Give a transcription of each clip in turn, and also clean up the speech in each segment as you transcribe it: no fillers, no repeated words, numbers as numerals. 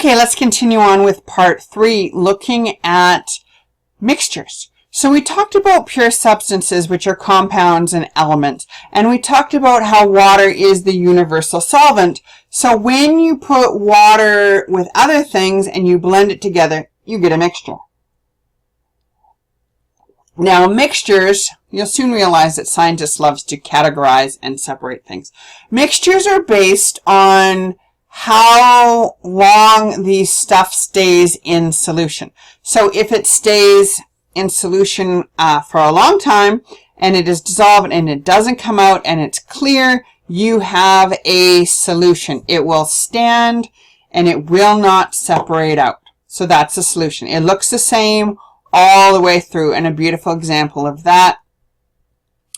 Okay, let's continue on with part 3, looking at mixtures. So we talked about pure substances, which are compounds and elements, and we talked about how water is the universal solvent. So when you put water with other things and you blend it together, you get a mixture. Now, mixtures, you'll soon realize that scientists love to categorize and separate things. Mixtures are based on how long the stuff stays in solution. So if it stays in solution for a long time and it is dissolved and it doesn't come out and it's clear, you have a solution. It will stand and it will not separate out. So that's a solution. It looks the same all the way through, and a beautiful example of that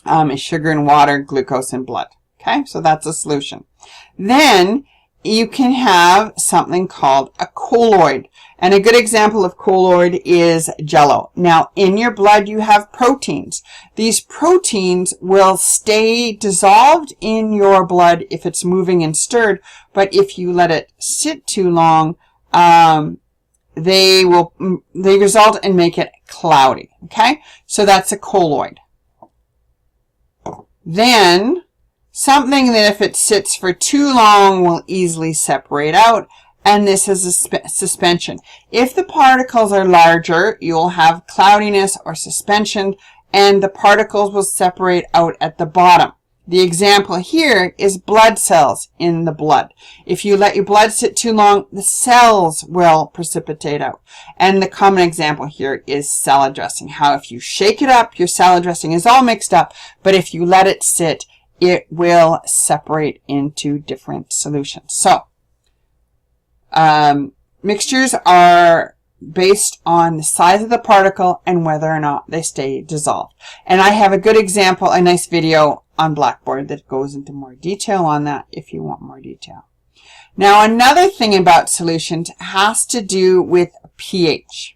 is sugar and water, glucose and blood. Okay, so that's a solution. Then you can have something called a colloid. And a good example of colloid is Jell-O. Now, in your blood, you have proteins. These proteins will stay dissolved in your blood if it's moving and stirred, but if you let it sit too long, they result and make it cloudy. Okay, so that's a colloid. Then something that if it sits for too long will easily separate out, and this is a suspension. If the particles are larger, you'll have cloudiness or suspension, and the particles will separate out at the bottom. The example here is blood cells in the blood. If you let your blood sit too long, the cells will precipitate out. And the common example here is salad dressing. How if you shake it up, your salad dressing is all mixed up, but if you let it sit, it will separate into different solutions. So, mixtures are based on the size of the particle and whether or not they stay dissolved. And I have a good example, a nice video on Blackboard that goes into more detail on that if you want more detail. Now, another thing about solutions has to do with pH.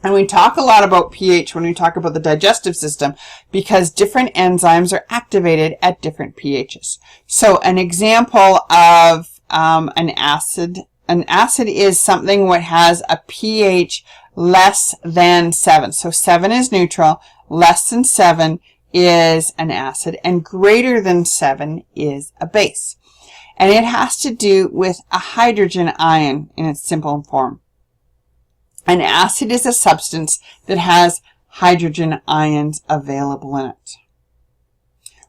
And we talk a lot about pH when we talk about the digestive system because different enzymes are activated at different pHs. So an example of an acid is something that has a pH less than 7. So 7 is neutral, less than 7 is an acid, and greater than 7 is a base. And it has to do with a hydrogen ion in its simple form. An acid is a substance that has hydrogen ions available in it.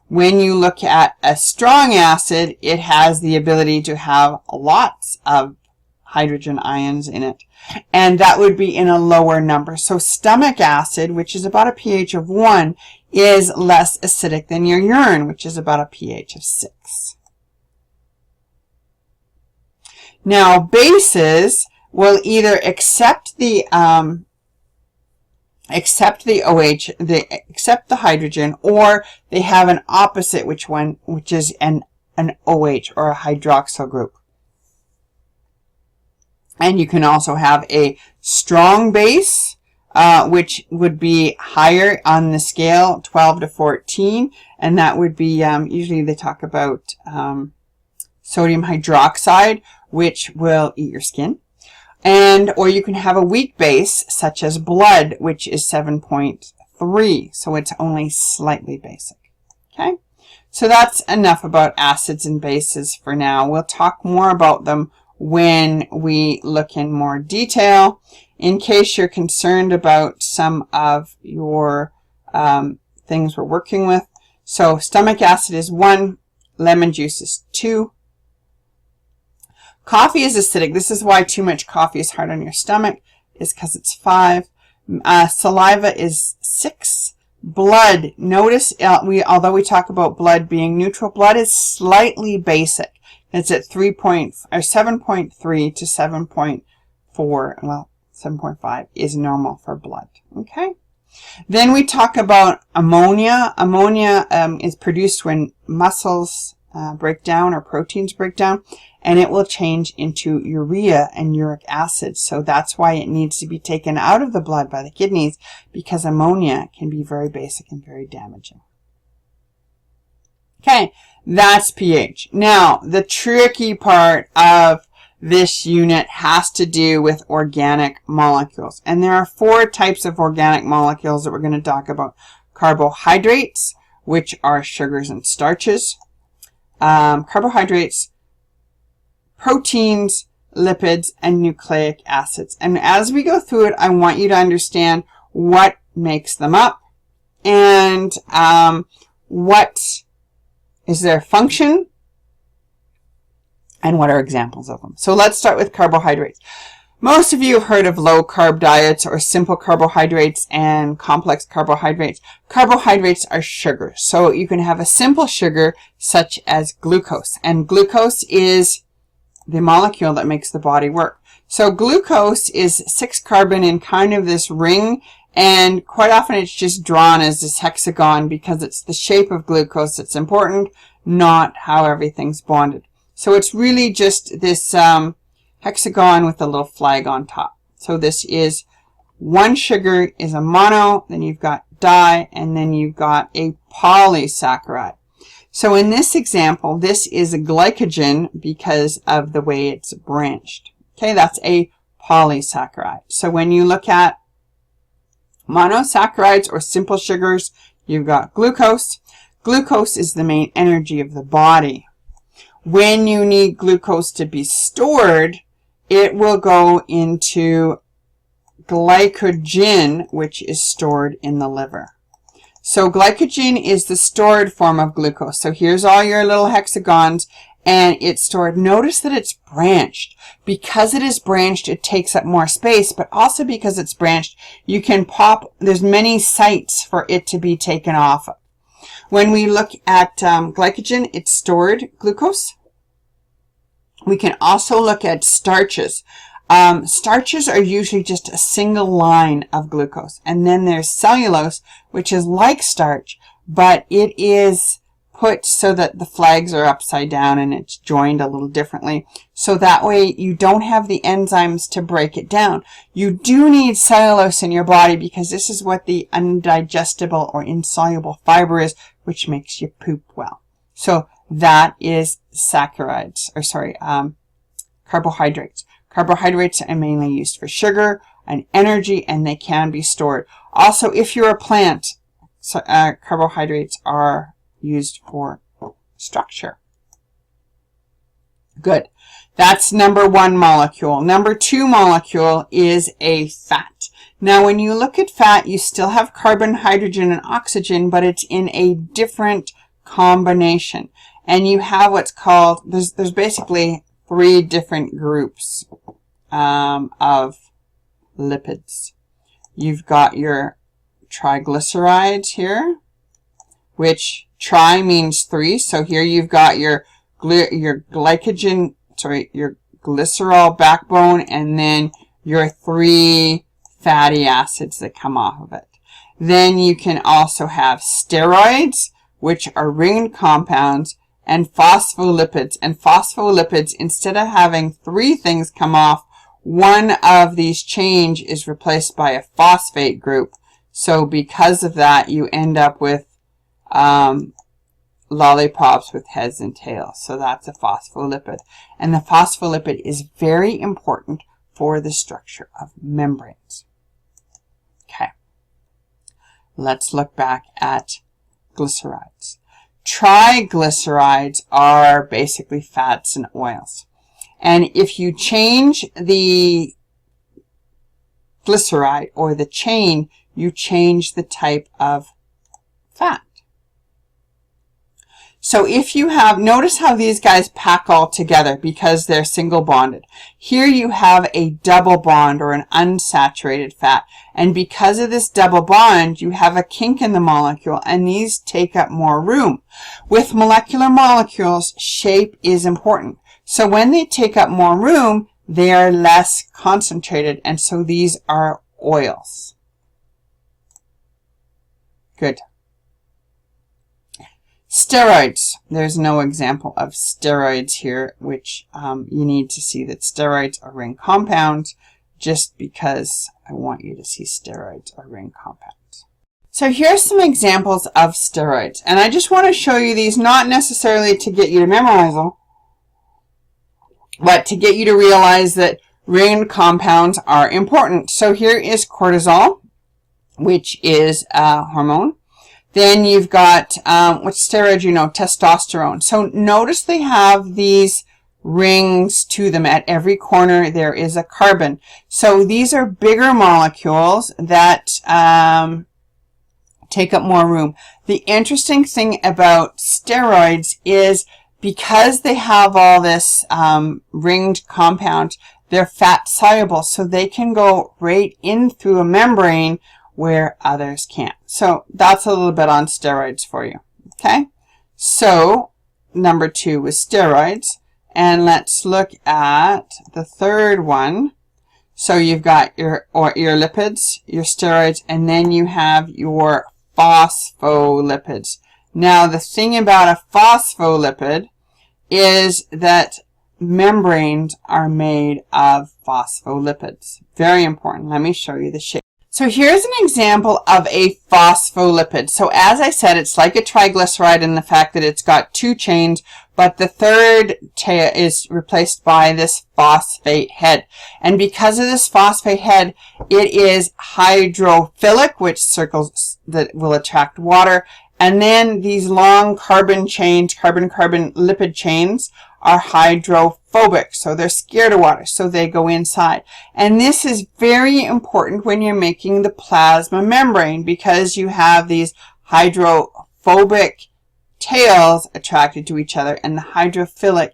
When you look at a strong acid, it has the ability to have lots of hydrogen ions in it, and that would be in a lower number. So stomach acid, which is about a pH of 1, is less acidic than your urine, which is about a pH of 6. Now, bases will either accept the hydrogen, or they have an opposite, which is an OH, or a hydroxyl group. And you can also have a strong base, which would be higher on the scale, 12 to 14, and that would be, usually they talk about sodium hydroxide, which will eat your skin. Or you can have a weak base, such as blood, which is 7.3, so it's only slightly basic. Okay, so that's enough about acids and bases for now. We'll talk more about them when we look in more detail, in case you're concerned about some of your things we're working with. So stomach acid is 1, lemon juice is 2. Coffee is acidic. This is why too much coffee is hard on your stomach, is because it's 5. Saliva is 6. Blood, notice although we talk about blood being neutral, blood is slightly basic. It's at 7.3 to 7.4. Well, 7.5 is normal for blood. Okay. Then we talk about ammonia. Ammonia is produced when muscles break down or proteins break down, and it will change into urea and uric acid. So that's why it needs to be taken out of the blood by the kidneys, because ammonia can be very basic and very damaging. Okay, that's pH. Now, the tricky part of this unit has to do with organic molecules. And there are 4 types of organic molecules that we're going to talk about. Carbohydrates, which are sugars and starches. Carbohydrates, proteins, lipids, and nucleic acids. And as we go through it, I want you to understand what makes them up and what is their function and what are examples of them. So let's start with carbohydrates. Most of you have heard of low-carb diets or simple carbohydrates and complex carbohydrates. Carbohydrates are sugars. So you can have a simple sugar such as glucose. And glucose is the molecule that makes the body work. So glucose is 6 carbon in kind of this ring, and quite often it's just drawn as this hexagon because it's the shape of glucose that's important, not how everything's bonded. So it's really just this hexagon with a little flag on top. So this is one sugar is a mono, then you've got di, and then you've got a polysaccharide. So in this example, this is a glycogen because of the way it's branched. Okay, that's a polysaccharide. So when you look at monosaccharides or simple sugars, you've got glucose. Glucose is the main energy of the body. When you need glucose to be stored, it will go into glycogen, which is stored in the liver. So glycogen is the stored form of glucose. So here's all your little hexagons, and it's stored. Notice that it's branched. Because it is branched, it takes up more space, but also because it's branched, you can pop, there's many sites for it to be taken off of. When we look at glycogen, it's stored glucose. We can also look at starches. Starches are usually just a single line of glucose. And then there's cellulose, which is like starch, but it is put so that the flags are upside down and it's joined a little differently. So that way you don't have the enzymes to break it down. You do need cellulose in your body because this is what the undigestible or insoluble fiber is, which makes you poop well. So that is carbohydrates. Carbohydrates are mainly used for sugar and energy, and they can be stored. Also, if you're a plant, carbohydrates are used for structure. Good. That's number 1 molecule. Number 2 molecule is a fat. Now, when you look at fat, you still have carbon, hydrogen, and oxygen, but it's in a different combination. And you have what's called, there's basically 3 different groups of lipids. You've got your triglycerides here, which tri means 3. So here you've got your glycogen, your glycerol backbone, and then your 3 fatty acids that come off of it. Then you can also have steroids, which are ringed compounds, and phospholipids. And phospholipids, instead of having 3 things come off, one of these change is replaced by a phosphate group. So because of that, you end up with lollipops with heads and tails. So that's a phospholipid. And the phospholipid is very important for the structure of membranes. Okay. Let's look back at glycerides. Triglycerides are basically fats and oils. And if you change the glyceride or the chain, you change the type of fat. So if you have, notice how these guys pack all together because they're single bonded. Here you have a double bond or an unsaturated fat. And because of this double bond, you have a kink in the molecule, and these take up more room. With molecular molecules, shape is important. So when they take up more room, they are less concentrated, and so these are oils. Good. Steroids. There's no example of steroids here, which you need to see that steroids are ring compounds, just because I want you to see steroids are ring compounds. So here's some examples of steroids, and I just want to show you these, not necessarily to get you to memorize them, but to get you to realize that ringed compounds are important. So here is cortisol, which is a hormone. Then you've got, what steroid, you know, testosterone. So notice they have these rings to them. At every corner there is a carbon. So these are bigger molecules that take up more room. The interesting thing about steroids is because they have all this ringed compound, they're fat soluble, so they can go right in through a membrane where others can't. So that's a little bit on steroids for you. Okay, so number 2 was steroids, and let's look at the third one. So you've got your lipids, your steroids, and then you have your phospholipids. Now the thing about a phospholipid is that membranes are made of phospholipids. Very important. Let me show you the shape. So here's an example of a phospholipid. So as I said, it's like a triglyceride in the fact that it's got 2 chains, but the third tail is replaced by this phosphate head. And because of this phosphate head, it is hydrophilic, which circles that will attract water. And then these long carbon chains, carbon-carbon lipid chains, are hydrophobic, so they're scared of water, so they go inside. And this is very important when you're making the plasma membrane, because you have these hydrophobic tails attracted to each other and the hydrophilic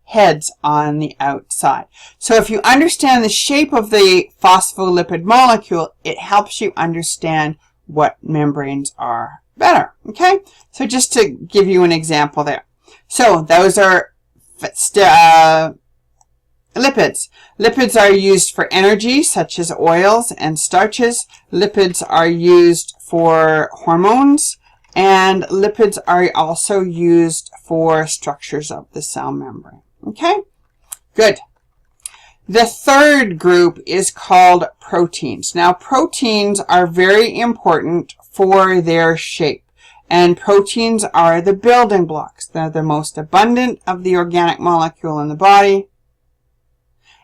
heads on the outside. So if you understand the shape of the phospholipid molecule, it helps you understand what membranes are better. Okay, so just to give you an example there. So those are lipids. Lipids are used for energy, such as oils and starches. Lipids are used for hormones, and lipids are also used for structures of the cell membrane. Okay, good. The third group is called proteins. Now, proteins are very important for their shape. And proteins are the building blocks. They're the most abundant of the organic molecule in the body.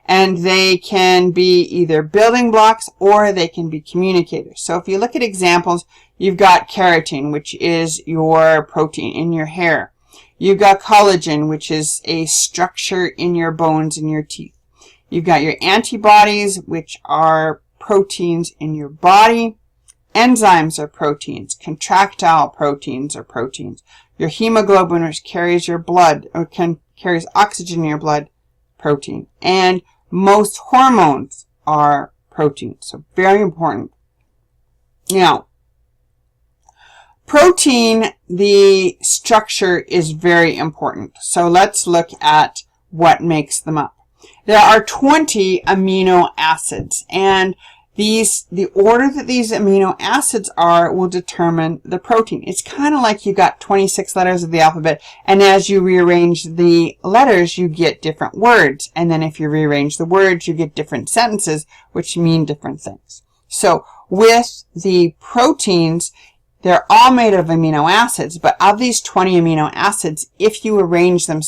And they can be either building blocks or they can be communicators. So if you look at examples, you've got keratin, which is your protein in your hair. You've got collagen, which is a structure in your bones and your teeth. You've got your antibodies, which are proteins in your body. Enzymes are proteins. Contractile proteins are proteins. Your hemoglobin, which carries your blood, or carries oxygen in your blood, protein. And most hormones are proteins. So very important. Now, protein, the structure is very important. So let's look at what makes them up. There are 20 amino acids, and the order that these amino acids are will determine the protein. It's kind of like you got 26 letters of the alphabet, and as you rearrange the letters, you get different words. And then if you rearrange the words, you get different sentences, which mean different things. So with the proteins, they're all made of amino acids, but of these 20 amino acids, if you arrange them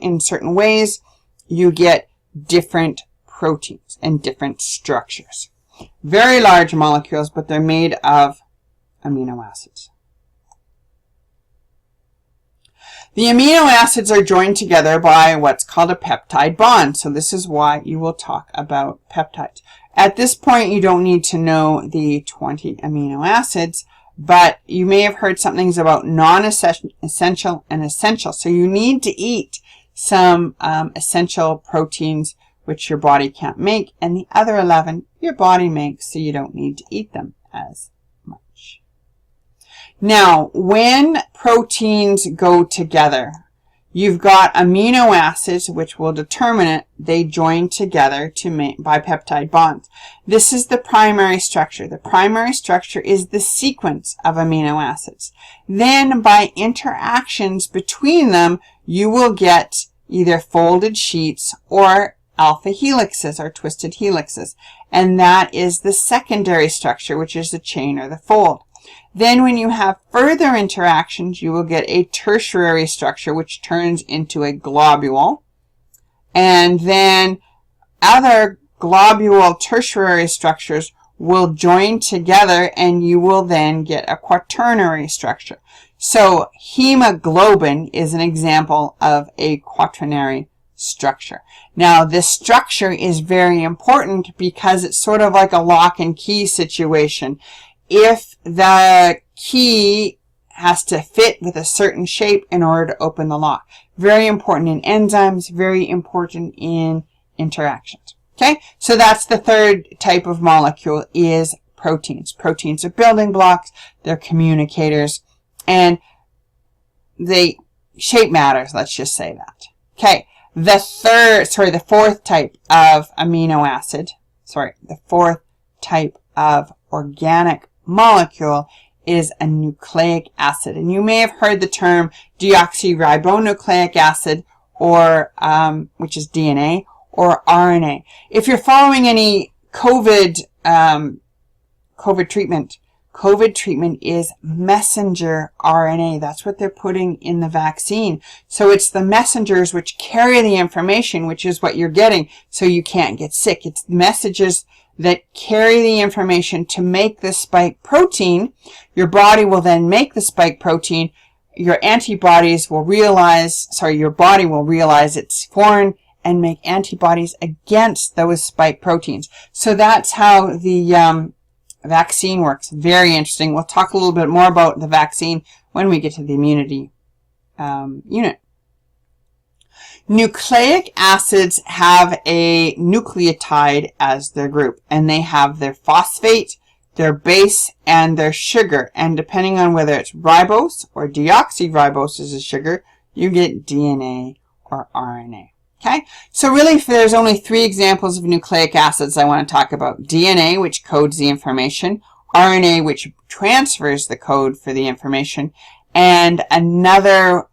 in certain ways, you get different proteins and different structures. Very large molecules, but they're made of amino acids. The amino acids are joined together by what's called a peptide bond. So this is why you will talk about peptides. At this point, you don't need to know the 20 amino acids, but you may have heard some things about non-essential and essential. So you need to eat some essential proteins which your body can't make, and the other 11 your body makes, so you don't need to eat them as much. Now, when proteins go together, you've got amino acids, which will determine it. They join together by peptide bonds. This is the primary structure. The primary structure is the sequence of amino acids. Then, by interactions between them, you will get either folded sheets or alpha helixes or twisted helixes. And that is the secondary structure, which is the chain or the fold. Then when you have further interactions, you will get a tertiary structure, which turns into a globule. and then other globule tertiary structures will join together, and you will then get a quaternary structure. So hemoglobin is an example of a quaternary structure. Now, this structure is very important because it's sort of like a lock and key situation. If the key has to fit with a certain shape in order to open the lock. Very important in enzymes, very important in interactions. Okay, so that's the third type of molecule, is proteins. Proteins are building blocks, they're communicators, and they shape matters, let's just say that. Okay, the fourth type of amino acid, the fourth type of organic molecule is a nucleic acid. And you may have heard the term deoxyribonucleic acid, or which is DNA, or RNA. If you're following any COVID treatment, COVID treatment is messenger RNA. That's what they're putting in the vaccine. So it's the messengers which carry the information, which is what you're getting, so you can't get sick. It's the messages that carry the information to make the spike protein. Your body will then make the spike protein. Your antibodies will realize, your body will realize it's foreign and make antibodies against those spike proteins. So that's how the vaccine works. Very interesting. We'll talk a little bit more about the vaccine when we get to the immunity unit. Nucleic acids have a nucleotide as their group, and they have their phosphate, their base, and their sugar. And depending on whether it's ribose or deoxyribose is a sugar, you get DNA or RNA. Okay, so really there's only 3 examples of nucleic acids I want to talk about. DNA, which codes the information, RNA, which transfers the code for the information, and another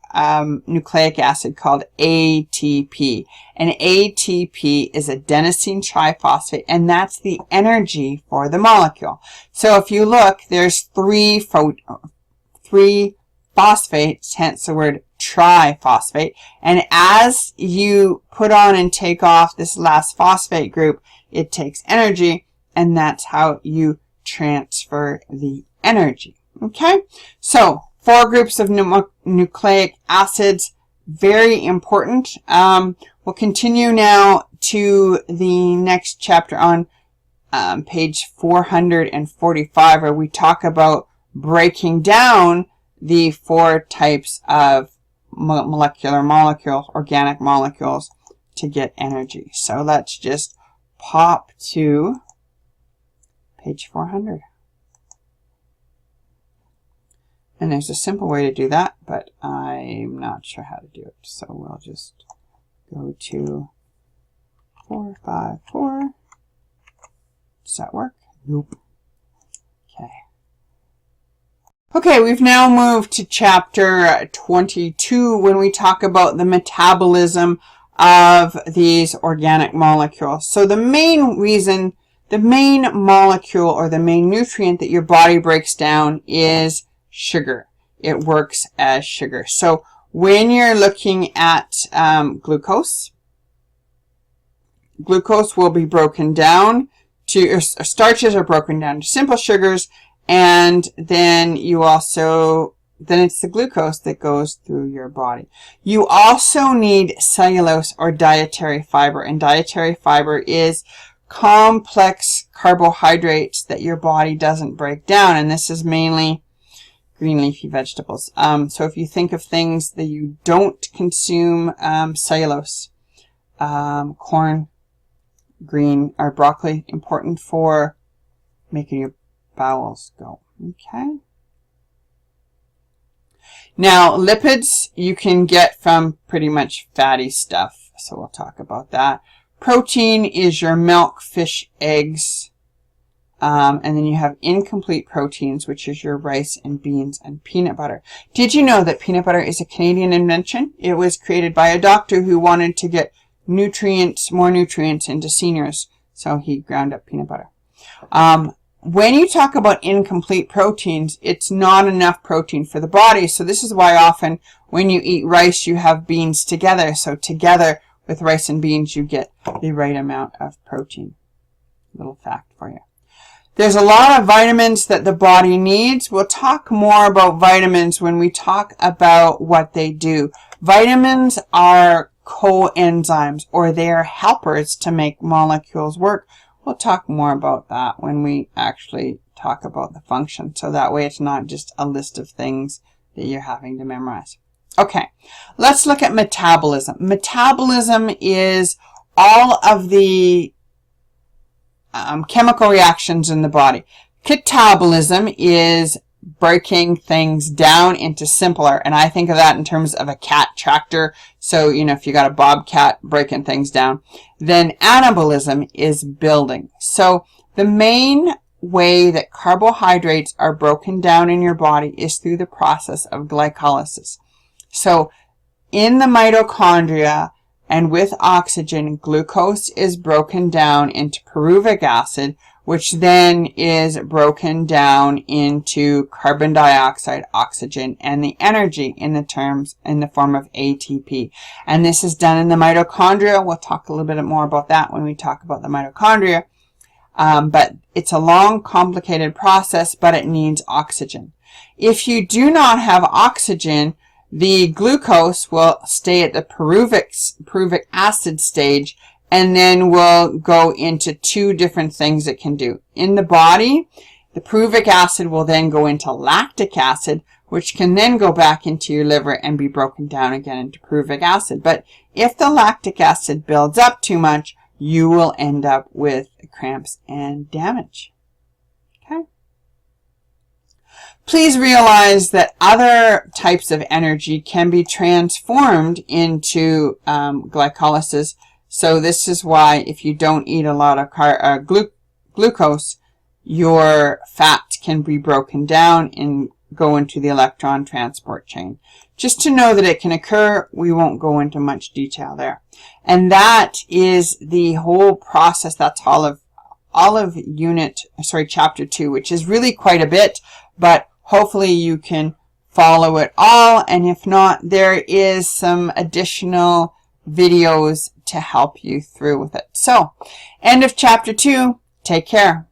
nucleic acid called ATP. And ATP is adenosine triphosphate, and that's the energy for the molecule. So if you look, there's 3 phosphates, hence the word triphosphate. And as you put on and take off this last phosphate group, it takes energy, and that's how you transfer the energy. Okay, so 4 groups of nucleic acids, very important. We'll continue now to the next chapter on page 445, where we talk about breaking down the 4 types of molecular molecules, organic molecules, to get energy. So let's just pop to page 400. And there's a simple way to do that, but I'm not sure how to do it. So we'll just go to 454. Does that work? Nope. Okay. Okay, we've now moved to chapter 22 when we talk about the metabolism of these organic molecules. So the main molecule or the main nutrient that your body breaks down is sugar. It works as sugar. So when you're looking at glucose will be broken down to, starches are broken down to simple sugars, and then it's the glucose that goes through your body. You also need cellulose or dietary fiber, and dietary fiber is complex carbohydrates that your body doesn't break down, and this is mainly green leafy vegetables. So if you think of things that you don't consume, cellulose, corn, green, or broccoli, important for making your bowels go. Okay. Now, lipids you can get from pretty much fatty stuff, so we'll talk about that. Protein is your milk, fish, eggs, and then you have incomplete proteins, which is your rice and beans and peanut butter. Did you know that peanut butter is a Canadian invention? It was created by a doctor who wanted to get more nutrients into seniors, so he ground up peanut butter. When you talk about incomplete proteins, it's not enough protein for the body, so this is why often when you eat rice, you have beans together. So together with rice and beans, you get the right amount of protein. Little fact for you. There's a lot of vitamins that the body needs. We'll talk more about vitamins when we talk about what they do. Vitamins are coenzymes, or they are helpers to make molecules work. We'll talk more about that when we actually talk about the function. So that way it's not just a list of things that you're having to memorize. Okay, let's look at metabolism. Metabolism is all of the chemical reactions in the body. Catabolism is breaking things down into simpler, and I think of that in terms of a cat tractor. So, if you got a bobcat breaking things down. Then anabolism is building. So the main way that carbohydrates are broken down in your body is through the process of glycolysis. So in the mitochondria and with oxygen, glucose is broken down into pyruvic acid, which then is broken down into carbon dioxide, oxygen, and the energy in the form of ATP. And this is done in the mitochondria. We'll talk a little bit more about that when we talk about the mitochondria. But it's a long, complicated process, but it needs oxygen. If you do not have oxygen, the glucose will stay at the pyruvic acid stage, and then we'll go into two different things it can do. In the body, the pyruvic acid will then go into lactic acid, which can then go back into your liver and be broken down again into pyruvic acid. But if the lactic acid builds up too much, you will end up with cramps and damage. Okay? Please realize that other types of energy can be transformed into glycolysis. So this is why if you don't eat a lot of glucose, your fat can be broken down and go into the electron transport chain. Just to know that it can occur, we won't go into much detail there. And that is the whole process. That's all of chapter 2, which is really quite a bit, but hopefully you can follow it all. And if not, there is some additional videos to help you through with it. So, end of chapter 2. Take care.